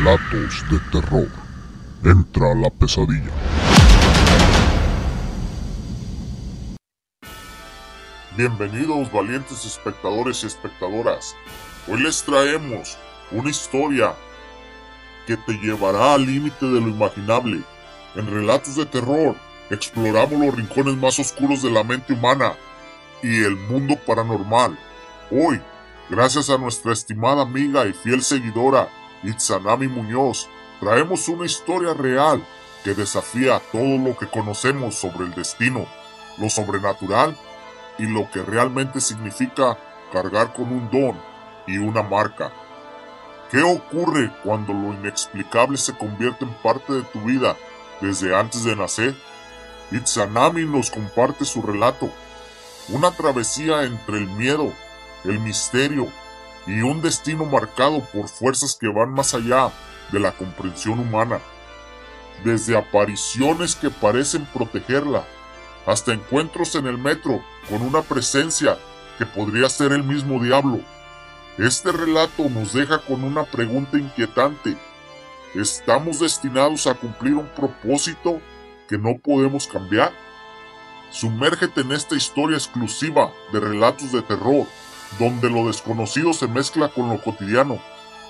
Relatos de terror. Entra la pesadilla. Bienvenidos, valientes espectadores y espectadoras. Hoy les traemos una historia que te llevará al límite de lo imaginable. En Relatos de Terror exploramos los rincones más oscuros de la mente humana y el mundo paranormal. Hoy, gracias a nuestra estimada amiga y fiel seguidora Itzanami Muñoz, traemos una historia real que desafía todo lo que conocemos sobre el destino, lo sobrenatural y lo que realmente significa cargar con un don y una marca. ¿Qué ocurre cuando lo inexplicable se convierte en parte de tu vida desde antes de nacer? Itzanami nos comparte su relato, una travesía entre el miedo, el misterio y un destino marcado por fuerzas que van más allá de la comprensión humana. Desde apariciones que parecen protegerla, hasta encuentros en el metro con una presencia que podría ser el mismo diablo. Este relato nos deja con una pregunta inquietante. ¿Estamos destinados a cumplir un propósito que no podemos cambiar? Sumérgete en esta historia exclusiva de Relatos de Terror, donde lo desconocido se mezcla con lo cotidiano,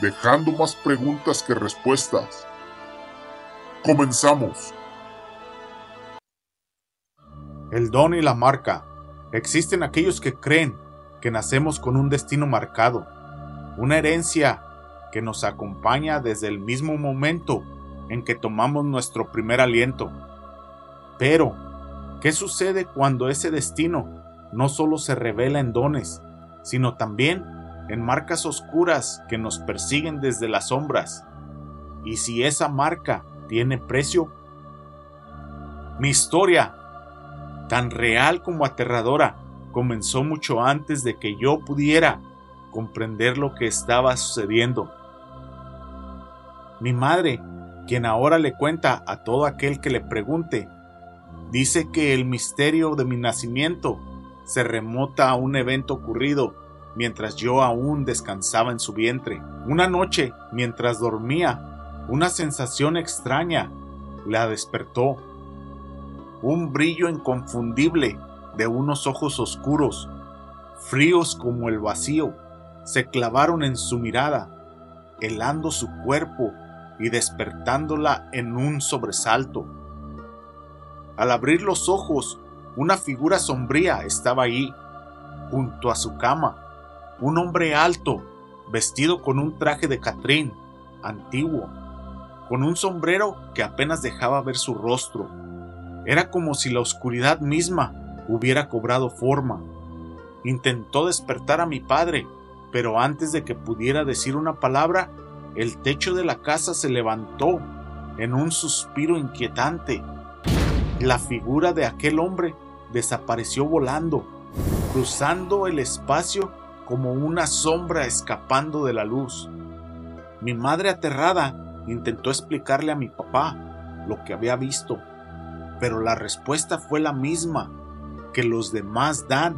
dejando más preguntas que respuestas. ¡Comenzamos! El don y la marca. Existen aquellos que creen que nacemos con un destino marcado, una herencia que nos acompaña desde el mismo momento en que tomamos nuestro primer aliento. Pero, ¿qué sucede cuando ese destino no solo se revela en dones, sino también en marcas oscuras que nos persiguen desde las sombras? ¿Y si esa marca tiene precio? Mi historia, tan real como aterradora, comenzó mucho antes de que yo pudiera comprender lo que estaba sucediendo. Mi madre, quien ahora le cuenta a todo aquel que le pregunte, dice que el misterio de mi nacimiento se remota a un evento ocurrido mientras yo aún descansaba en su vientre. Una noche, mientras dormía, una sensación extraña la despertó. Un brillo inconfundible de unos ojos oscuros, fríos como el vacío, se clavaron en su mirada, helando su cuerpo y despertándola en un sobresalto. Al abrir los ojos, una figura sombría estaba allí, junto a su cama. Un hombre alto, vestido con un traje de Catrín, antiguo, con un sombrero que apenas dejaba ver su rostro. Era como si la oscuridad misma hubiera cobrado forma. Intentó despertar a mi padre, pero antes de que pudiera decir una palabra, el techo de la casa se levantó en un suspiro inquietante. La figura de aquel hombre desapareció volando, cruzando el espacio como una sombra escapando de la luz. Mi madre, aterrada, intentó explicarle a mi papá lo que había visto, pero la respuesta fue la misma que los demás dan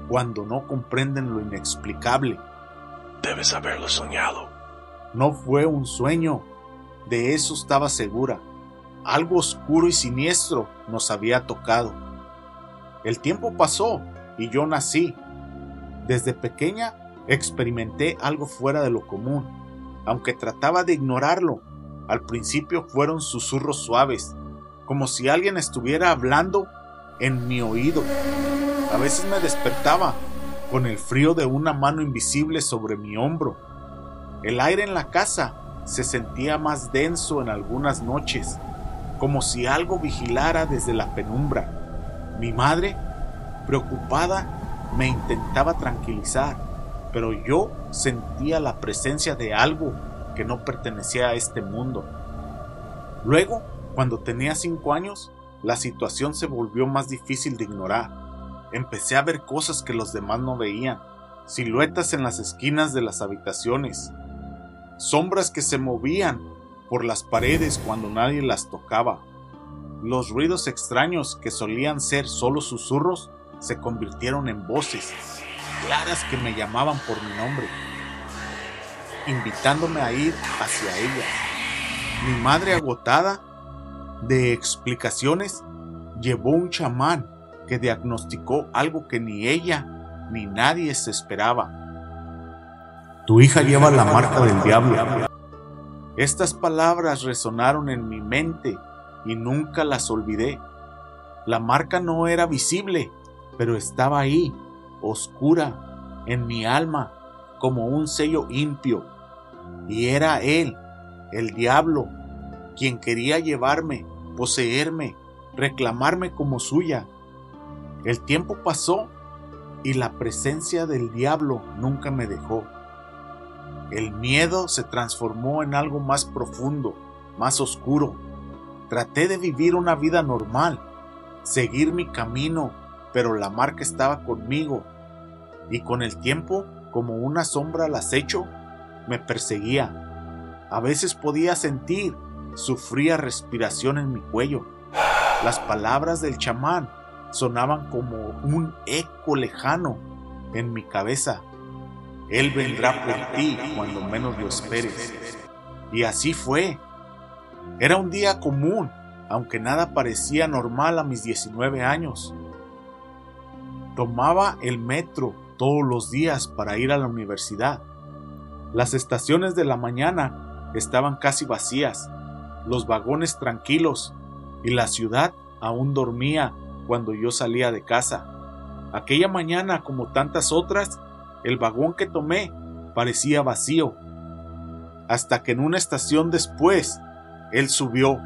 cuando no comprenden lo inexplicable. Debes haberlo soñado. No fue un sueño, de eso estaba segura. Algo oscuro y siniestro nos había tocado. El tiempo pasó y yo nací. Desde pequeña experimenté algo fuera de lo común, aunque trataba de ignorarlo. Al principio fueron susurros suaves, como si alguien estuviera hablando en mi oído. A veces me despertaba con el frío de una mano invisible sobre mi hombro. El aire en la casa se sentía más denso en algunas noches, como si algo vigilara desde la penumbra. Mi madre, preocupada, me intentaba tranquilizar, pero yo sentía la presencia de algo que no pertenecía a este mundo. Luego, cuando tenía 5 años, la situación se volvió más difícil de ignorar. Empecé a ver cosas que los demás no veían, siluetas en las esquinas de las habitaciones, sombras que se movían por las paredes cuando nadie las tocaba. Los ruidos extraños que solían ser solo susurros se convirtieron en voces claras que me llamaban por mi nombre, invitándome a ir hacia ellas. Mi madre, agotada de explicaciones, llevó un chamán que diagnosticó algo que ni ella ni nadie se esperaba. Tu hija lleva la marca del diablo. Estas palabras resonaron en mi mente y nunca las olvidé. La marca no era visible, pero estaba ahí, oscura, en mi alma, como un sello impío. Y era él, el diablo, quien quería llevarme, poseerme, reclamarme como suya. El tiempo pasó y la presencia del diablo nunca me dejó. El miedo se transformó en algo más profundo, más oscuro. Traté de vivir una vida normal, seguir mi camino, pero la marca estaba conmigo, y con el tiempo, como una sombra al acecho, me perseguía. A veces podía sentir su fría respiración en mi cuello. Las palabras del chamán sonaban como un eco lejano en mi cabeza. Él vendrá por ti cuando menos lo esperes. Y así fue. Era un día común, aunque nada parecía normal a mis 19 años. Tomaba el metro todos los días para ir a la universidad. Las estaciones de la mañana estaban casi vacías, los vagones tranquilos, y la ciudad aún dormía cuando yo salía de casa. Aquella mañana, como tantas otras, el vagón que tomé parecía vacío, hasta que en una estación después, él subió,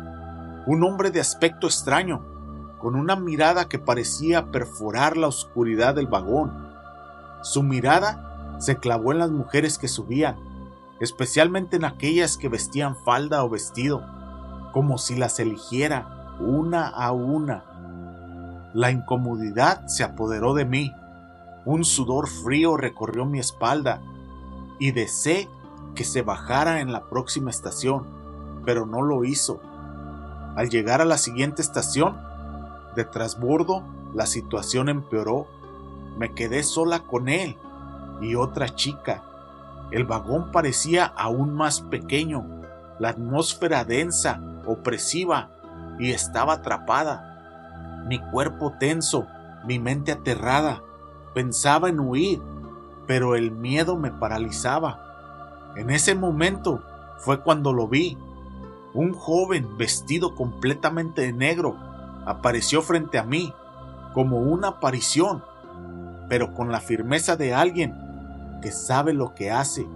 un hombre de aspecto extraño, con una mirada que parecía perforar la oscuridad del vagón. Su mirada se clavó en las mujeres que subían, especialmente en aquellas que vestían falda o vestido, como si las eligiera una a una. La incomodidad se apoderó de mí. Un sudor frío recorrió mi espalda y deseé que se bajara en la próxima estación, pero no lo hizo. Al llegar a la siguiente estación, de trasbordo, la situación empeoró. Me quedé sola con él y otra chica. El vagón parecía aún más pequeño, la atmósfera densa, opresiva, y estaba atrapada. Mi cuerpo tenso, mi mente aterrada. Pensaba en huir, pero el miedo me paralizaba. En ese momento fue cuando lo vi. Un joven vestido completamente de negro apareció frente a mí, como una aparición, pero con la firmeza de alguien que sabe lo que hace.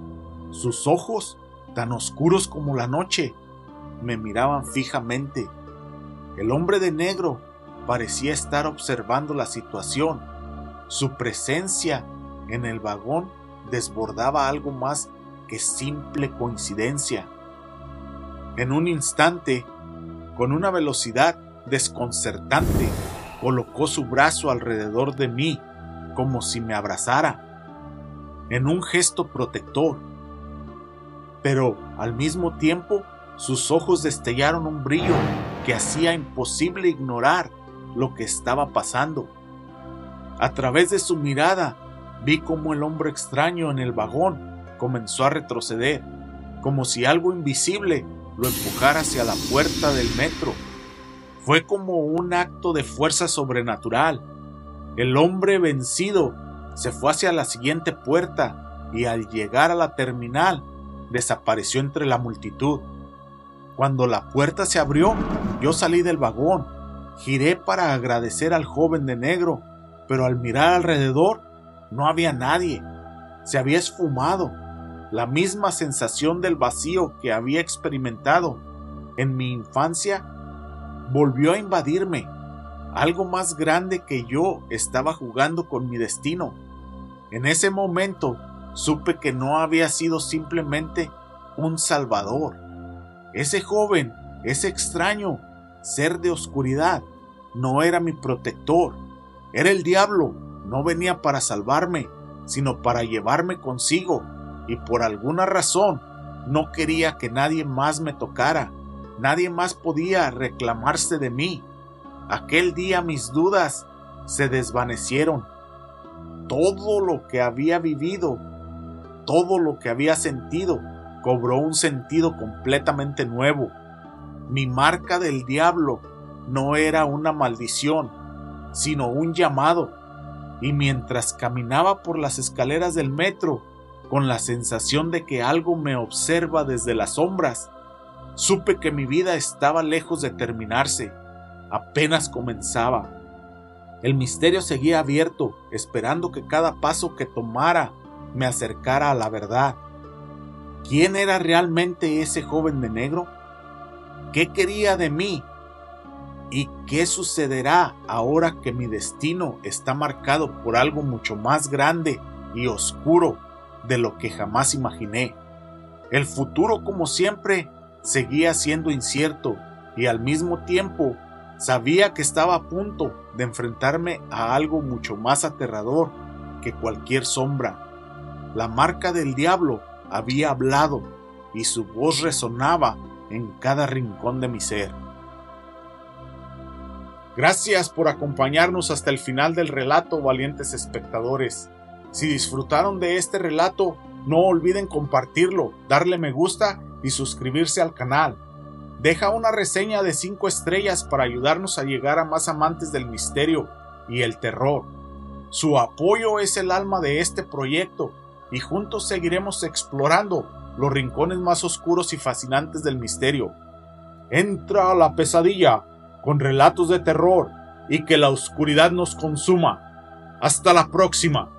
Sus ojos, tan oscuros como la noche, me miraban fijamente. El hombre de negro parecía estar observando la situación. Su presencia en el vagón desbordaba algo más que simple coincidencia. En un instante, con una velocidad desconcertante, colocó su brazo alrededor de mí, como si me abrazara, en un gesto protector. Pero al mismo tiempo, sus ojos destellaron un brillo que hacía imposible ignorar lo que estaba pasando. A través de su mirada, vi cómo el hombre extraño en el vagón comenzó a retroceder, como si algo invisible lo empujara hacia la puerta del metro. Fue como un acto de fuerza sobrenatural. El hombre vencido se fue hacia la siguiente puerta y al llegar a la terminal desapareció entre la multitud. Cuando la puerta se abrió, yo salí del vagón, giré para agradecer al joven de negro, pero al mirar alrededor no había nadie. Se había esfumado. La misma sensación del vacío que había experimentado en mi infancia volvió a invadirme. Algo más grande que yo estaba jugando con mi destino. En ese momento supe que no había sido simplemente un salvador. Ese joven, ese extraño ser de oscuridad, no era mi protector. Era el diablo. No venía para salvarme, sino para llevarme consigo. Y por alguna razón no quería que nadie más me tocara. Nadie más podía reclamarse de mí. Aquel día mis dudas se desvanecieron. Todo lo que había vivido, todo lo que había sentido, cobró un sentido completamente nuevo. Mi marca del diablo no era una maldición, sino un llamado, y mientras caminaba por las escaleras del metro, con la sensación de que algo me observa desde las sombras, supe que mi vida estaba lejos de terminarse, apenas comenzaba. El misterio seguía abierto, esperando que cada paso que tomara me acercara a la verdad. ¿Quién era realmente ese joven de negro? ¿Qué quería de mí? ¿Y qué sucederá ahora que mi destino está marcado por algo mucho más grande y oscuro de lo que jamás imaginé? El futuro, como siempre, seguía siendo incierto y al mismo tiempo sabía que estaba a punto de enfrentarme a algo mucho más aterrador que cualquier sombra. La marca del diablo había hablado y su voz resonaba en cada rincón de mi ser. Gracias por acompañarnos hasta el final del relato, valientes espectadores. Si disfrutaron de este relato, no olviden compartirlo, darle me gusta y suscribirse al canal. Deja una reseña de 5 estrellas para ayudarnos a llegar a más amantes del misterio y el terror. Su apoyo es el alma de este proyecto y juntos seguiremos explorando los rincones más oscuros y fascinantes del misterio. Entra a la pesadilla con relatos de terror y que la oscuridad nos consuma. Hasta la próxima.